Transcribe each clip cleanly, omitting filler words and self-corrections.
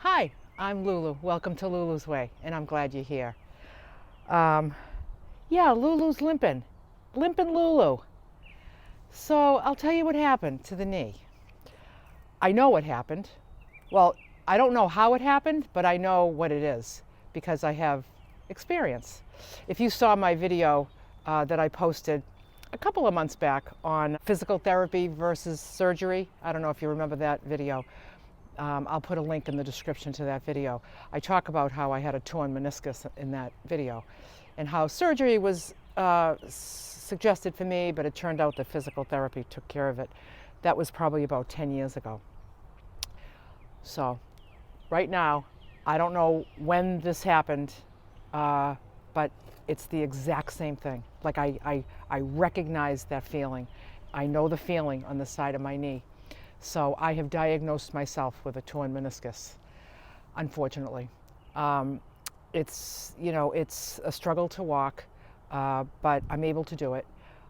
Hi, I'm Lulu. Welcome to Lulu's Way, and I'm glad you're here. Um, yeah, Lulu's limping. Limping Lulu. So I'll tell you what happened to the knee. I know what happened. Well, I don't know how it happened, but I know what it is because I have experience. If you saw my video that I posted a couple of months back on physical therapy versus surgery, I don't know if you remember that video. I'll put a link in the description to that video. I talk about how I had a torn meniscus in that video and how surgery was suggested for me, but it turned out that physical therapy took care of it. That was probably about 10 years ago. So right now, I don't know when this happened, but it's the exact same thing. Like I recognize that feeling. I know the feeling on the side of my knee. So I have diagnosed myself with a torn meniscus, unfortunately. It's a struggle to walk, but I'm able to do it.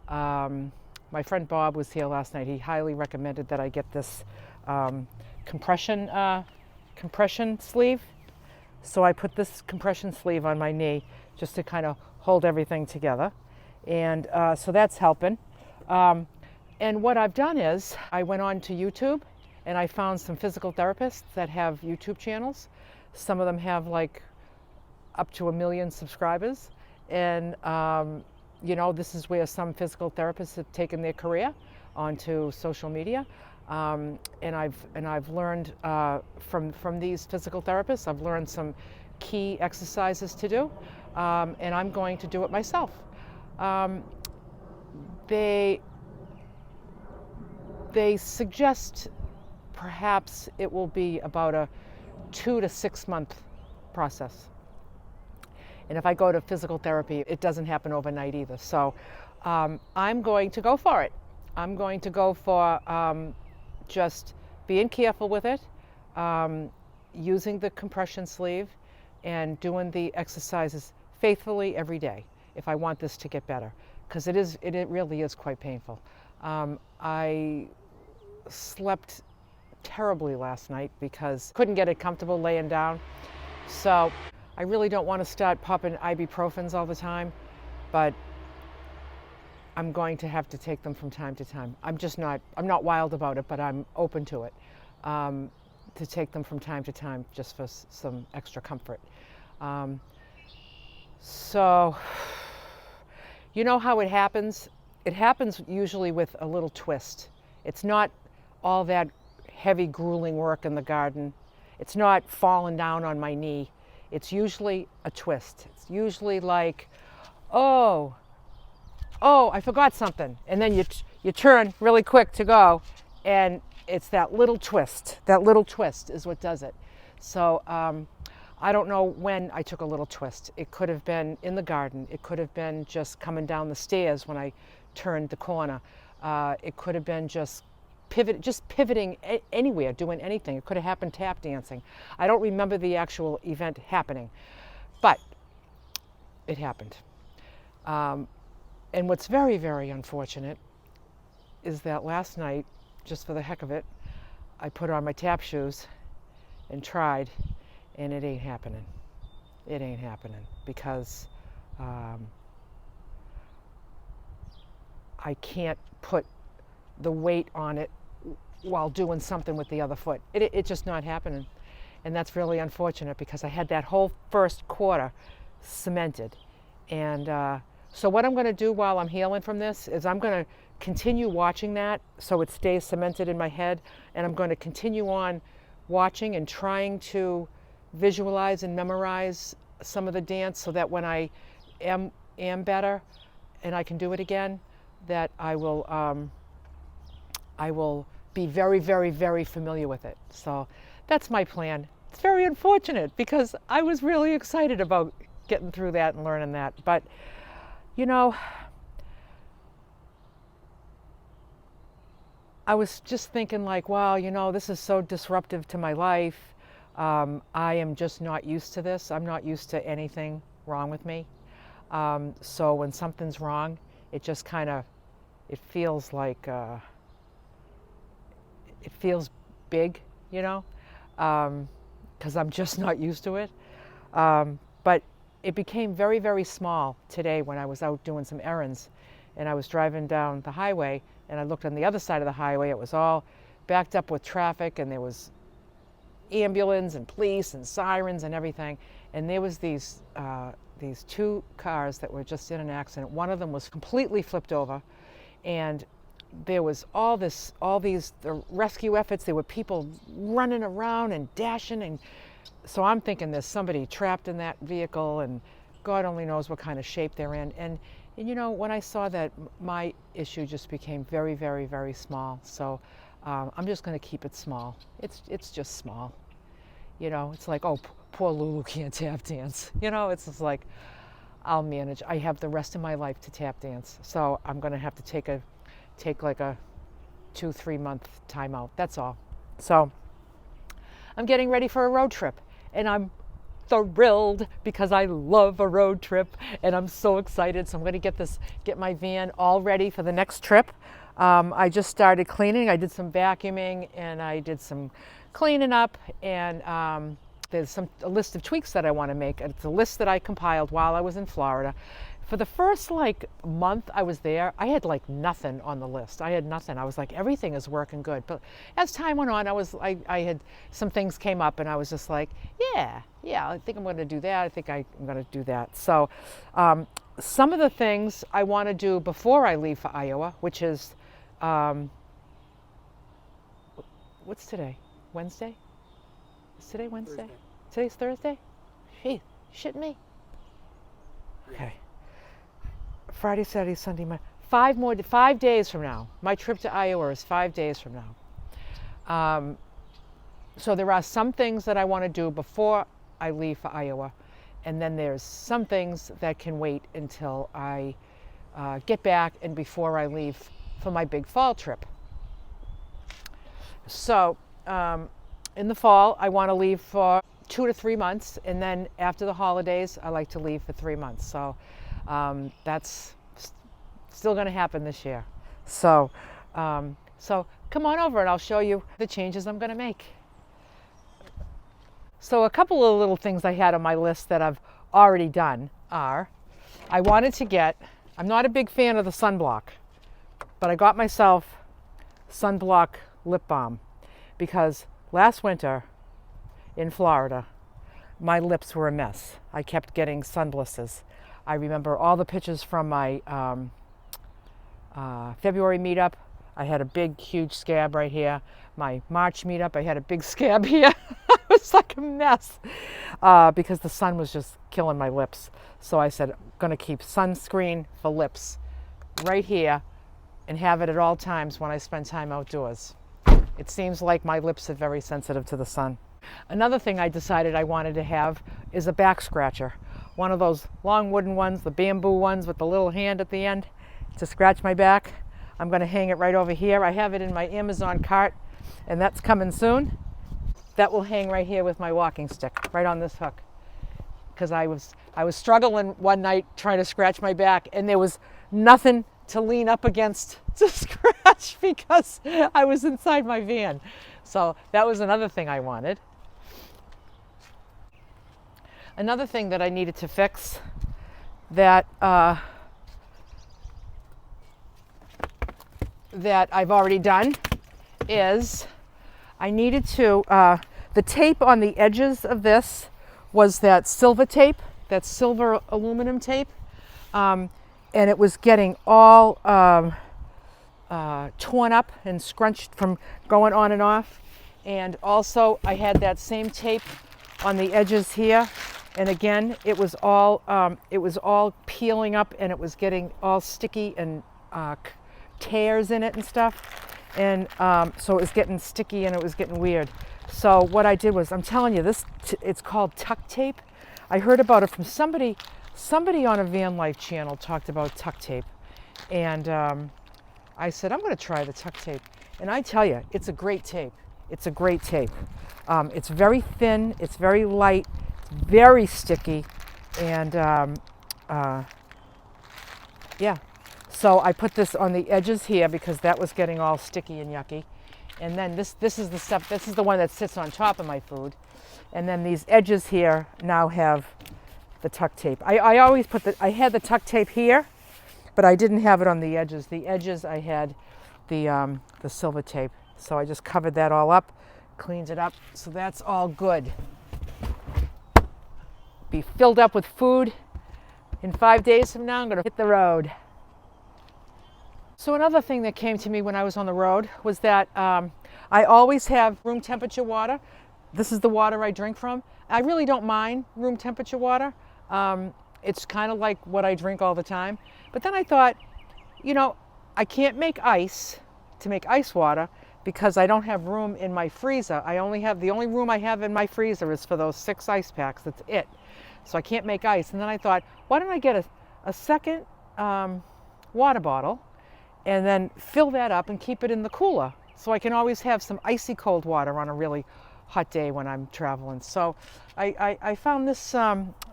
My friend Bob was here last night. He highly recommended that I get this compression sleeve. So I put this compression sleeve on my knee just to kind of hold everything together. And so that's helping. And what I've done is I went on to YouTube and I found some physical therapists that have YouTube channels. Some of them have like up to 1 million subscribers. And, this is where some physical therapists have taken their career onto social media. And I've learned from these physical therapists, I've learned some key exercises to do. And I'm going to do it myself. They suggest perhaps it will be about a 2 to 6 month process. And if I go to physical therapy, it doesn't happen overnight either. So I'm going to go for it. I'm going to go for just being careful with it, using the compression sleeve and doing the exercises faithfully every day if I want this to get better, because it really is quite painful. I slept terribly last night because couldn't get it comfortable laying down. So I really don't want to start popping ibuprofens all the time, but I'm going to have to take them from time to time. I'm not wild about it, but I'm open to it, to take them from time to time just for some extra comfort. So you know how it happens? It happens usually with a little twist. It's not all that heavy, grueling work in the garden. It's not falling down on my knee. It's usually a twist. It's usually like, oh, I forgot something. And then you turn really quick to go, and it's that little twist. That little twist is what does it. So I don't know when I took a little twist. It could have been in the garden. It could have been just coming down the stairs when I turned the corner. It could have been just pivoting anywhere, doing anything. It could have happened tap dancing. I don't remember the actual event happening, but it happened. And what's very, very unfortunate is that last night, just for the heck of it, I put on my tap shoes and tried, and it ain't happening. It ain't happening because I can't put the weight on it while doing something with the other foot. It's just not happening. And that's really unfortunate because I had that whole first quarter cemented. And so what I'm going to do while I'm healing from this is I'm going to continue watching that so it stays cemented in my head. And I'm going to continue on watching and trying to visualize and memorize some of the dance so that when I am better and I can do it again, that I will be very, very, very familiar with it. So that's my plan. It's very unfortunate because I was really excited about getting through that and learning that. But, I was just thinking like, wow, this is so disruptive to my life. I am just not used to this. I'm not used to anything wrong with me. So when something's wrong, it just kind of, it feels like, it feels big, because I'm just not used to it. But it became very, very small today when I was out doing some errands, and I was driving down the highway, and I looked on the other side of the highway. It was all backed up with traffic, and there was ambulance and police and sirens and everything. And there was these two cars that were just in an accident. One of them was completely flipped over, and there was all these the rescue efforts. There were people running around and dashing, and so I'm thinking there's somebody trapped in that vehicle, and God only knows what kind of shape they're in. And you know, when I saw that, my issue just became very, very, very small. So I'm just going to keep it small. It's just small. You know, it's like, oh, poor Lulu can't tap dance. You know, it's just like, I'll manage. I have the rest of my life to tap dance, so I'm going to have to take like a 2-3 month time out. That's all. So I'm getting ready for a road trip, and I'm thrilled because I love a road trip, and I'm so excited. So I'm going to get my van all ready for the next trip. I just started cleaning. I did some vacuuming, and I did some cleaning up, and there's a list of tweaks that I want to make. It's a list that I compiled while I was in Florida. For the first month I was there, I had nothing on the list. I had nothing. I was like, everything is working good. But as time went on, I had some things came up, and I was just like, yeah, I think I'm going to do that. I think I'm going to do that. So some of the things I want to do before I leave for Iowa, which is, what's today? Wednesday? Is today Wednesday? Thursday. Today's Thursday? Gee, shitting me. Okay. Friday, Saturday, Sunday, Monday. 5 days from now. My trip to Iowa is 5 days from now. So there are some things that I want to do before I leave for Iowa, and then there's some things that can wait until I get back and before I leave for my big fall trip. So in the fall, I want to leave for 2 to 3 months, and then after the holidays, I like to leave for 3 months. So that's still going to happen this year. So come on over and I'll show you the changes I'm going to make. So a couple of little things I had on my list that I've already done are, I wanted to get, I'm not a big fan of the sunblock, but I got myself sunblock lip balm because last winter in Florida, my lips were a mess. I kept getting sun blisters. I remember all the pictures from my February meetup. I had a big, huge scab right here. My March meetup, I had a big scab here. It was like a mess because the sun was just killing my lips. So I said, I'm gonna keep sunscreen for lips right here and have it at all times when I spend time outdoors. It seems like my lips are very sensitive to the sun. Another thing I decided I wanted to have is a back scratcher. One of those long wooden ones, the bamboo ones with the little hand at the end to scratch my back. I'm going to hang it right over here. I have it in my Amazon cart, and that's coming soon. That will hang right here with my walking stick, right on this hook. Because I was struggling one night trying to scratch my back, and there was nothing to lean up against to scratch because I was inside my van. So that was another thing I wanted. Another thing that I needed to fix that I've already done is I needed to, the tape on the edges of this was that silver tape, that silver aluminum tape, and it was getting all torn up and scrunched from going on and off. And also I had that same tape on the edges here, and again it was all peeling up, and it was getting all sticky and tears in it and stuff, and so it was getting sticky and it was getting weird. So what I did was, I'm telling you, it's called tuck tape. I heard about it from somebody on a van life channel talked about tuck tape, and I said, I'm going to try the tuck tape, and I tell you, it's a great tape. It's a great tape. It's very thin, it's very light, it's very sticky, and yeah. So I put this on the edges here because that was getting all sticky and yucky. And then this is the stuff, this is the one that sits on top of my food. And then these edges here now have the tuck tape. I always I had the tuck tape here, but I didn't have it on the edges. The edges I had the silver tape. So I just covered that all up, cleaned it up. So that's all good. Be filled up with food. In 5 days from now, I'm gonna hit the road. So another thing that came to me when I was on the road was that I always have room temperature water. This is the water I drink from. I really don't mind room temperature water. It's kind of like what I drink all the time. But then I thought, you know, I can't make ice to make ice water because I don't have room in my freezer. The only room I have in my freezer is for those 6 ice packs. That's it. So I can't make ice. And then I thought, why don't I get a second water bottle and then fill that up and keep it in the cooler so I can always have some icy cold water on a really hot day when I'm traveling. So I found this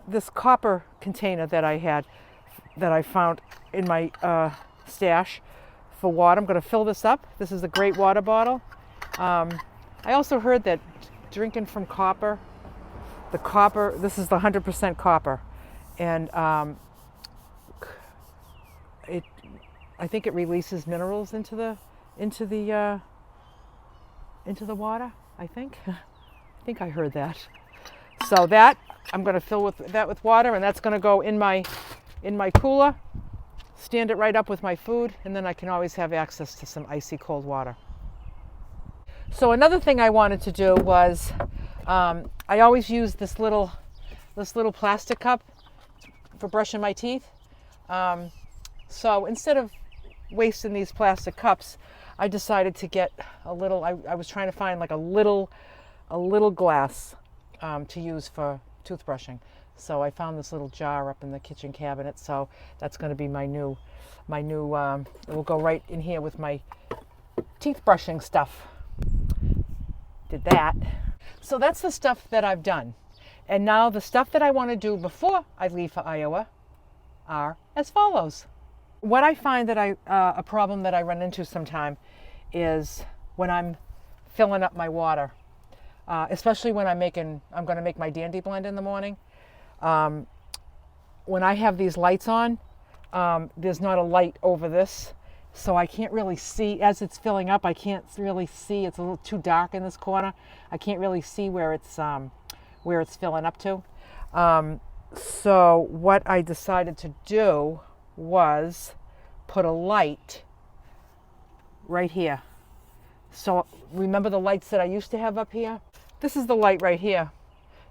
this copper container that I found in my stash for water. I'm going to fill this up. This is a great water bottle. I also heard that drinking from copper, this is the 100% copper, and I think it releases minerals into the water. I think I heard that. So that I'm going to fill that with water, and that's going to go in my cooler. Stand it right up with my food, and then I can always have access to some icy cold water. So another thing I wanted to do was I always use this little plastic cup for brushing my teeth. So instead of wasting these plastic cups, I decided to get a little. I was trying to find like a little glass to use for toothbrushing. So I found this little jar up in the kitchen cabinet. So that's going to be my new. It will go right in here with my teeth brushing stuff. Did that. So that's the stuff that I've done. And now the stuff that I want to do before I leave for Iowa are as follows. What I find that a problem that I run into sometime is when I'm filling up my water, especially when I'm going to make my dandy blend in the morning. When I have these lights on, there's not a light over this, so I can't really see as it's filling up. I can't really see. It's a little too dark in this corner. I can't really see where it's filling up to. So what I decided to do was put a light right here. So remember the lights that I used to have up here? This is the light right here.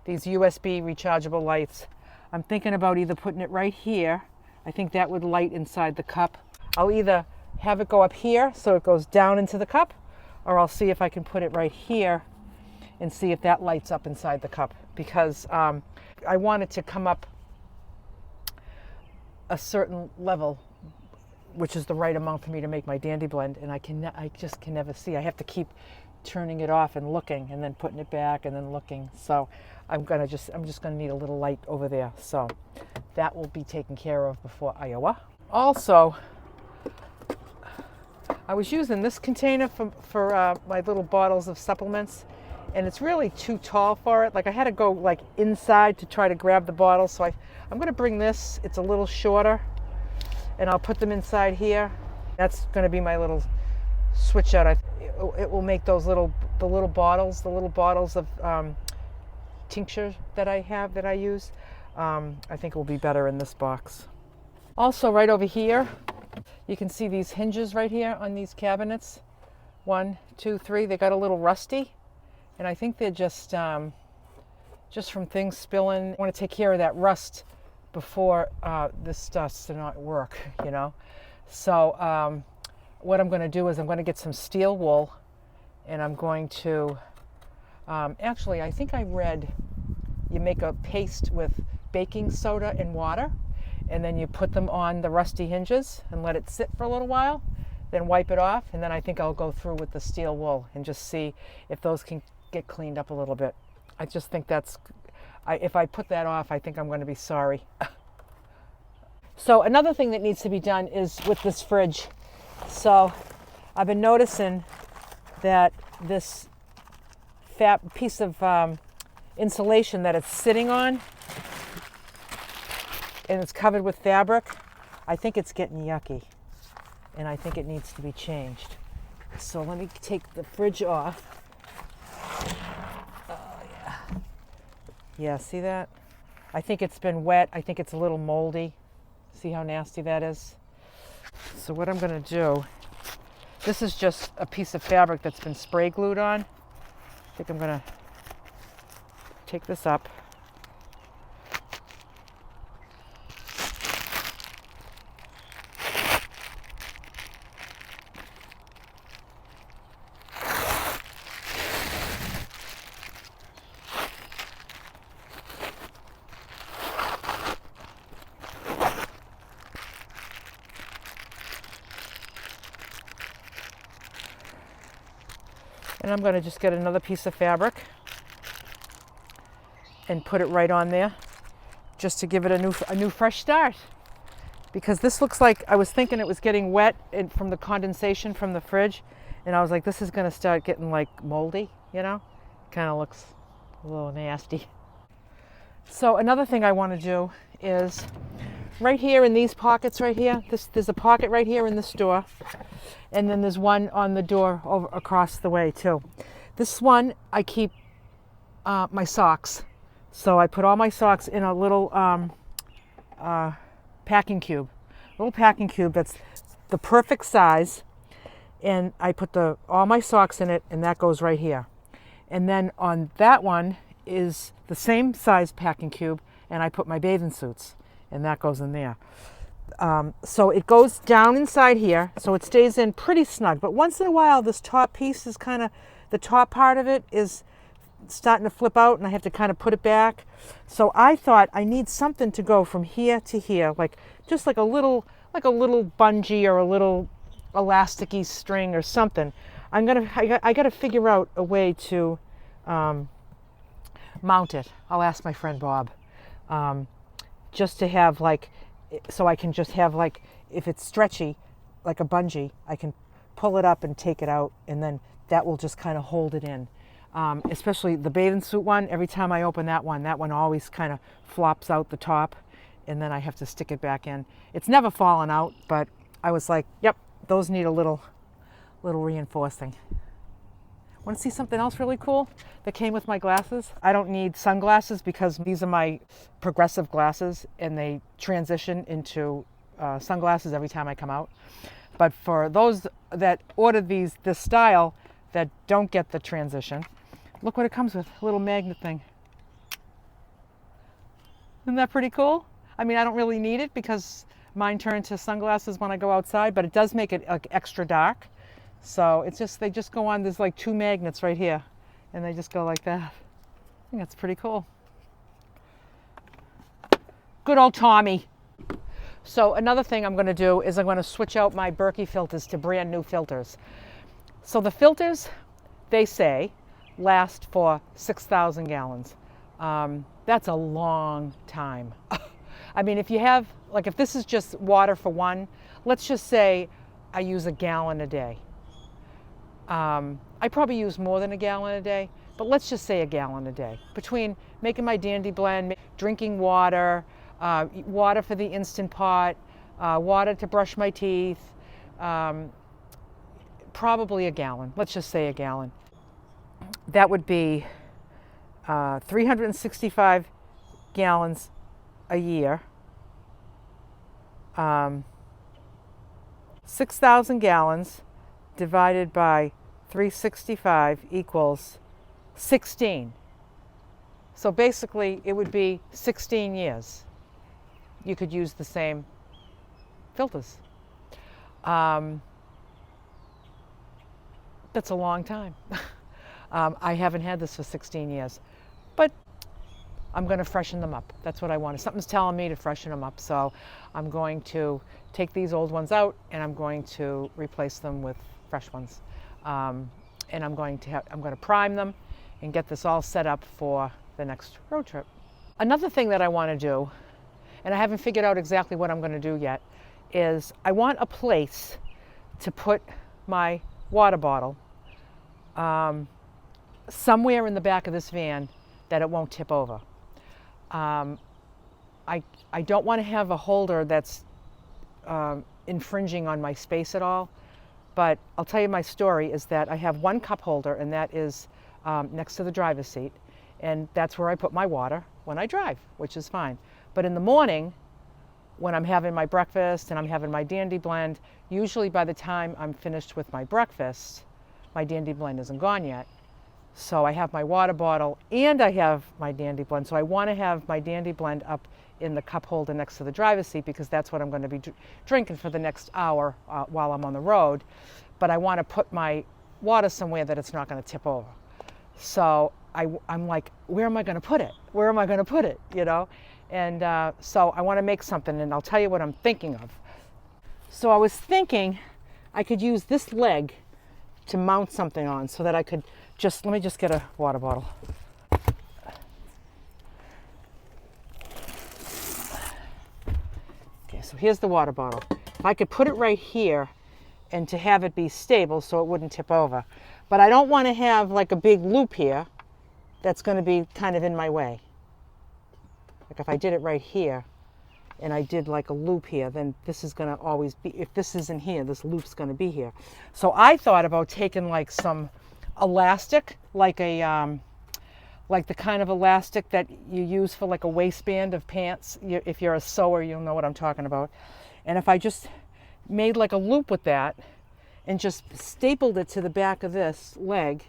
These USB rechargeable lights. I'm thinking about either putting it right here. I think that would light inside the cup. I'll either have it go up here so it goes down into the cup, or I'll see if I can put it right here and see if that lights up inside the cup, because I want it to come up a certain level, which is the right amount for me to make my dandy blend, and I just can never see. I have to keep turning it off and looking, and then putting it back, and then looking. So I'm just gonna need a little light over there. So that will be taken care of before Iowa. Also, I was using this container for my little bottles of supplements, and it's really too tall for it. Like I had to go like inside to try to grab the bottle. So I'm gonna bring this. It's a little shorter, and I'll put them inside here. That's gonna be my little switch out. It will make those the little bottles of tincture that I use. I think it will be better in this box. Also, right over here, you can see these hinges right here on these cabinets. 1, 2, 3. They got a little rusty, and I think they're just from things spilling. I want to take care of that rust before this starts to not work, you know. So what I'm going to do is I'm going to get some steel wool, and I'm going to actually, I think I read you make a paste with baking soda and water, and then you put them on the rusty hinges and let it sit for a little while, then wipe it off, and then I think I'll go through with the steel wool and just see if those can get cleaned up a little bit. I just think if I put that off, I think I'm going to be sorry. So another thing that needs to be done is with this fridge. So I've been noticing that this fat piece of insulation that it's sitting on, and it's covered with fabric, I think it's getting yucky, and I think it needs to be changed. So let me take the fridge off. Oh, yeah. Yeah, see that? I think it's been wet. I think it's a little moldy. See how nasty that is? So what I'm going to do, this is just a piece of fabric that's been spray glued on. I think I'm going to take this up. And I'm going to just get another piece of fabric and put it right on there, just to give it a new fresh start. Because this looks like, I was thinking it was getting wet from the condensation from the fridge, and I was like, this is going to start getting like moldy, you know? Kind of looks a little nasty. So another thing I want to do is right here in these pockets right here, there's a pocket right here in this door, and then there's one on the door over across the way too. This one I keep my socks. So I put all my socks in a little packing cube. Little packing cube that's the perfect size, and I put all my socks in it, and that goes right here. And then on that one is the same size packing cube, and I put my bathing suits, and that goes in there. So it goes down inside here, so it stays in pretty snug. But once in a while, this top piece is kind of, the top part of it is starting to flip out, and I have to kind of put it back. So I thought I need something to go from here to here, like just like a little bungee or a little elasticy string or something. I got to figure out a way to mount it. I'll ask my friend Bob, just to have like, so I can just have like, if it's stretchy, like a bungee, I can pull it up and take it out, and then that will just kind of hold it in. Especially the bathing suit one, every time I open that one always kind of flops out the top, and then I have to stick it back in. It's never fallen out, but I was like, yep, those need a little reinforcing. Want to see something else really cool that came with my glasses? I don't need sunglasses because these are my progressive glasses, and they transition into sunglasses every time I come out. But for those that ordered this style that don't get the transition, look what it comes with, a little magnet thing. Isn't that pretty cool? I mean, I don't really need it because mine turn to sunglasses when I go outside, but it does make it like extra dark. So it's just, they just go on, there's like 2 magnets right here, and they just go like that. I think that's pretty cool. Good old Tommy. So another thing I'm going to do is I'm going to switch out my Berkey filters to brand new filters. So the filters, they say, last for 6,000 gallons. That's a long time. I mean, if you have, like if this is just water for one, let's just say I use a gallon a day. I probably use more than a gallon a day, but let's just say a gallon a day. Between making my dandy blend, drinking water, water for the Instant Pot, water to brush my teeth, probably a gallon. Let's just say a gallon. That would be 365 gallons a year. 6,000 gallons divided by 365 equals 16. So basically it would be 16 years. You could use the same filters. That's a long time. I haven't had this for 16 years, but I'm going to freshen them up. That's what I want. Something's telling me to freshen them up. So I'm going to take these old ones out, and I'm going to replace them with fresh ones. And I'm going to prime them and get this all set up for the next road trip. Another thing that I want to do, and I haven't figured out exactly what I'm going to do yet, is I want a place to put my water bottle somewhere in the back of this van that it won't tip over. I don't want to have a holder that's infringing on my space at all, but I'll tell you my story is that I have one cup holder, and that is next to the driver's seat, and that's where I put my water when I drive, which is fine. But in the morning, when I'm having my breakfast and I'm having my dandy blend, usually by the time I'm finished with my breakfast, my dandy blend isn't gone yet. So I have my water bottle and I have my dandy blend. So I want to have my dandy blend up in the cup holder next to the driver's seat, because that's what I'm going to be drinking for the next hour while I'm on the road. But I want to put my water somewhere that it's not going to tip over. So I'm like, where am I going to put it? Where am I going to put it? You know? And so I want to make something, and I'll tell you what I'm thinking of. So I was thinking I could use this leg to mount something on, so that I could just, let me just get a water bottle. Okay, so here's the water bottle. If I could put it right here and to have it be stable so it wouldn't tip over. But I don't want to have like a big loop here that's going to be kind of in my way. Like if I did it right here and I did like a loop here, then this is going to always be, if this isn't here, this loop's going to be here. So I thought about taking like some elastic, like a like the kind of elastic that you use for like a waistband of pants. If you're a sewer, you'll know what I'm talking about. And if I just made like a loop with that and just stapled it to the back of this leg,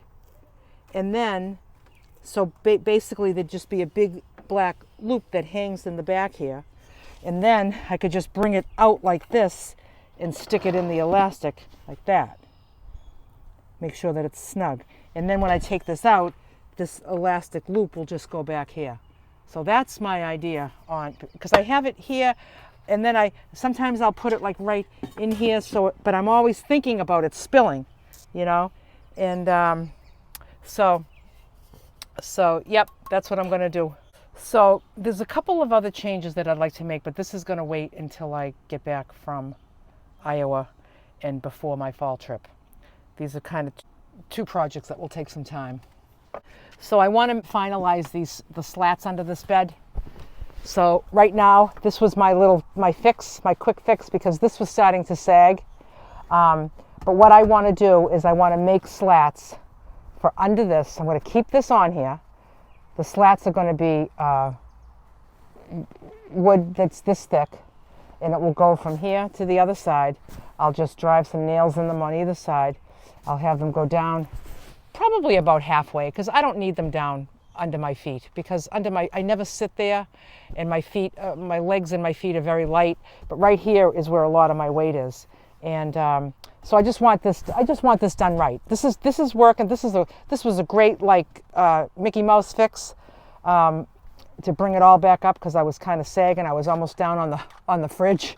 and then so basically there'd just be a big black loop that hangs in the back here, and then I could just bring it out like this and stick it in the elastic like that. Make sure that it's snug, and then when I take this out, this elastic loop will just go back here. So that's my idea on, because I have it here, and then sometimes I'll put it like right in here, so but I'm always thinking about it spilling, you know, and so yep, that's what I'm going to do. So there's a couple of other changes that I'd like to make, but this is going to wait until I get back from Iowa and before my fall trip. These are kind of two projects that will take some time. So I want to finalize the slats under this bed. So right now, this was my quick fix, because this was starting to sag. But what I want to do is I want to make slats for under this. I'm going to keep this on here. The slats are going to be wood that's this thick, and it will go from here to the other side. I'll just drive some nails in them on either side. I'll have them go down probably about halfway, because I don't need them down under my feet, because I never sit there, and my feet, my legs and my feet are very light, but right here is where a lot of my weight is. And so I just want this done right. This is working. This was a great like Mickey Mouse fix to bring it all back up, because I was kind of sagging. I was almost down on the fridge.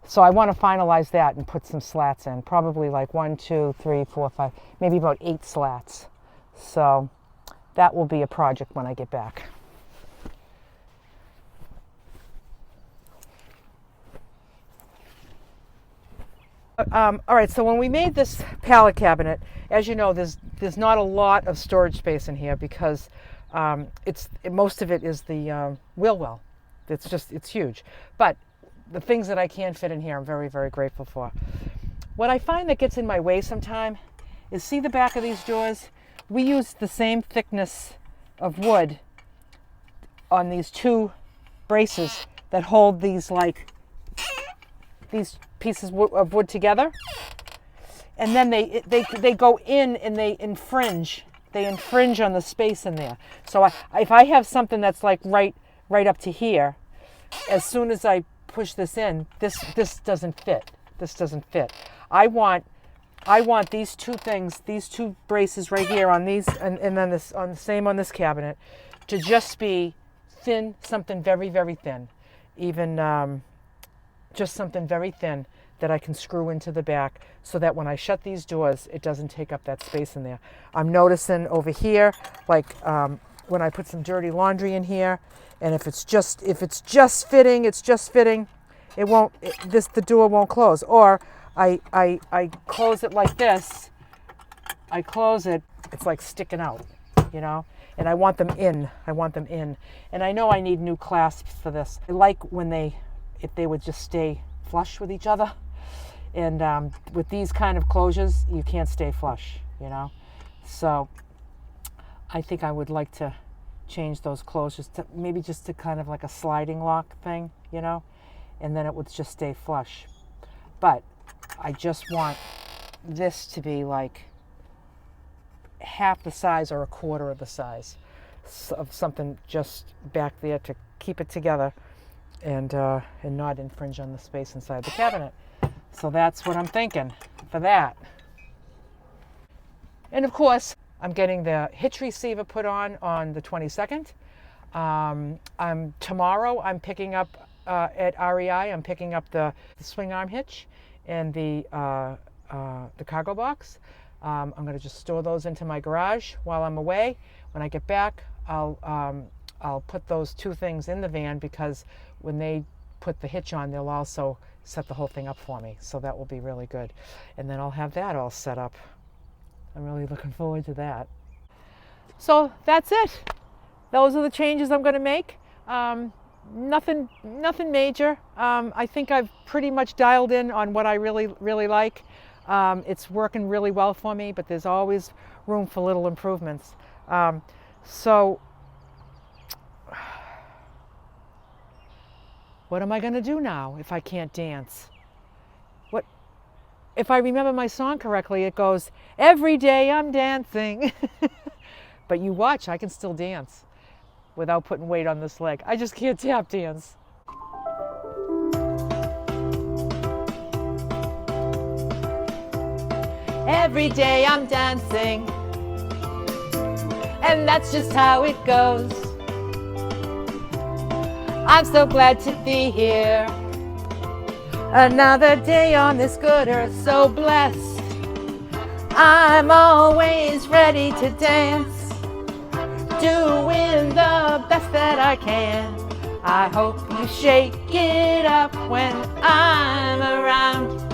So I want to finalize that and put some slats in, probably like 1, 2, 3, 4, 5, maybe about 8 slats. So that will be a project when I get back. All right, so when we made this pallet cabinet, as you know, there's not a lot of storage space in here, because most of it is the wheel well. It's huge. But the things that I can fit in here, I'm very, very grateful for. What I find that gets in my way sometime is, see the back of these drawers? We use the same thickness of wood on these 2 braces that hold these pieces of wood together, and then they go in and they infringe on the space in there. So if I have something that's like right up to here, as soon as I push this in, this doesn't fit. This doesn't fit. I want these 2 things, these 2 braces right here on these, and then this on the same on this cabinet, to just be thin, something very, very thin, even just something very thin that I can screw into the back, so that when I shut these doors, it doesn't take up that space in there. I'm noticing over here, like when I put some dirty laundry in here, and if it's just fitting, the door won't close. Or I close it like this. I close it, it's like sticking out. you know, and I want them in. I want them in. And I know I need new clasps for this. I like if they would just stay flush with each other. And with these kind of closures, you can't stay flush, you know. So I think I would like to change those closures to maybe just to kind of like a sliding lock thing, you know, and then it would just stay flush. But I just want this to be like half the size or a quarter of the size of something just back there to keep it together and not infringe on the space inside the cabinet. So that's what I'm thinking for that. And of course, I'm getting the hitch receiver put on the 22nd. Tomorrow I'm picking up at REI, I'm picking up the swing arm hitch and the cargo box. I'm going to just store those into my garage while I'm away. When I get back, I'll put those two things in the van, because when they put the hitch on, they'll also set the whole thing up for me. So that will be really good. And then I'll have that all set up. I'm really looking forward to that. So that's it. Those are the changes I'm going to make. Nothing major. I think I've pretty much dialed in on what I really like. It's working really well for me, but there's always room for little improvements. So what am I going to do now if I can't dance? If I remember my song correctly, it goes, "Every day I'm dancing." But you watch, I can still dance without putting weight on this leg. I just can't tap dance. Every day I'm dancing, and that's just how it goes. I'm so glad to be here. Another day on this good earth, so blessed. I'm always ready to dance, doing the best that I can. I hope you shake it up when I'm around.